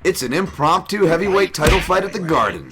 It's an impromptu heavyweight title fight at the Garden.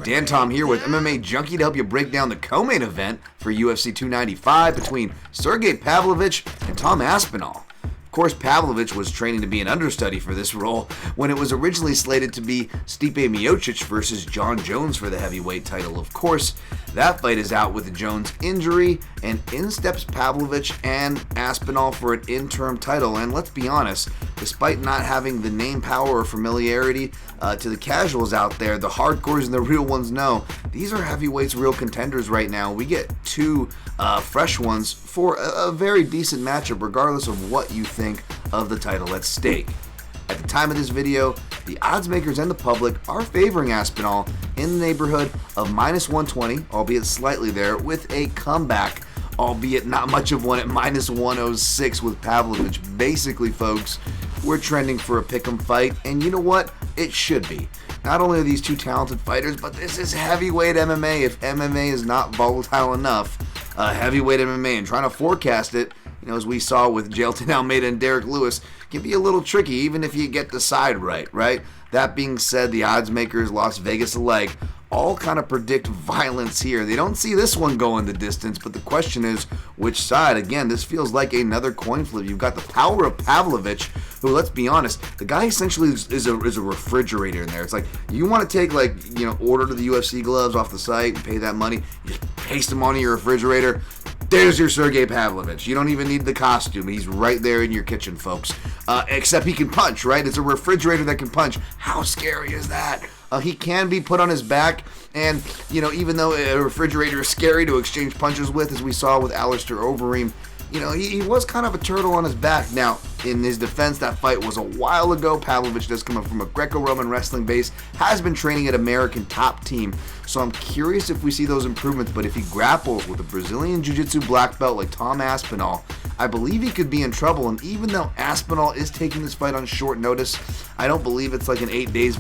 Dan Tom here with MMA Junkie to help you break down the co-main event for UFC 295 between Sergei Pavlovich and Tom Aspinall. Of course, Pavlovich was training to be an understudy for this role when it was originally slated to be Stipe Miocic versus John Jones for the heavyweight title. Of course, that fight is out with the Jones injury, and in steps Pavlovich and Aspinall for an interim title. And let's be honest, despite not having the name power or familiarity to the casuals out there, the hardcores and the real ones know these are heavyweights real contenders right now. We get two fresh ones for a very decent matchup regardless of what you think of the title at stake. At the time of this video, the odds makers and the public are favoring Aspinall in the neighborhood of minus 120, albeit slightly there, with a comeback, albeit not much of one, at minus 106 with Pavlovich. Basically, folks, we're trending for a pick'em fight, and you know what? It should be. Not only are these two talented fighters, but this is heavyweight MMA. If MMA is not volatile enough, heavyweight MMA, and trying to forecast it, as we saw with Jailton Almeida and Derek Lewis, can be a little tricky, even if you get the side right? That being said, the odds makers, Las Vegas alike, all kind of predict violence here. They don't see this one going the distance, but the question is, which side? Again, this feels like another coin flip. You've got the power of Pavlovich, who, let's be honest, the guy essentially is a refrigerator in there. It's like, you want to take, order to the UFC gloves off the site and pay that money, you just paste them onto your refrigerator. There's your Sergei Pavlovich. You don't even need the costume. He's right there in your kitchen, folks. Except he can punch, right? It's a refrigerator that can punch. How scary is that? He can be put on his back, and, even though a refrigerator is scary to exchange punches with, as we saw with Alistair Overeem, he was kind of a turtle on his back. Now, in his defense, that fight was a while ago. Pavlovich does come up from a Greco-Roman wrestling base, has been training at American Top Team, so I'm curious if we see those improvements. But if he grapples with a Brazilian Jiu-Jitsu black belt like Tom Aspinall, I believe he could be in trouble. And even though Aspinall is taking this fight on short notice, I don't believe it's like an 8 days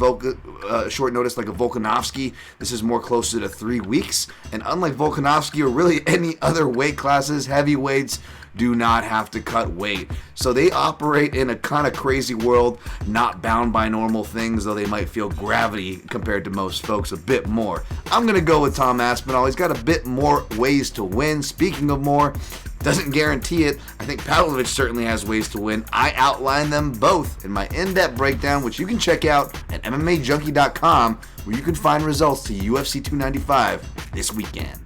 short notice like a Volkanovski. This is more closer to 3 weeks. And unlike Volkanovski or really any other weight classes, heavyweights do not have to cut weight. So they operate in a kind of crazy world, not bound by normal things, though they might feel gravity compared to most folks a bit more. I'm going to go with Tom Aspinall. He's got a bit more ways to win. Speaking of more, doesn't guarantee it. I think Pavlovich certainly has ways to win. I outline them both in my in-depth breakdown, which you can check out at MMAJunkie.com, where you can find results to UFC 295 this weekend.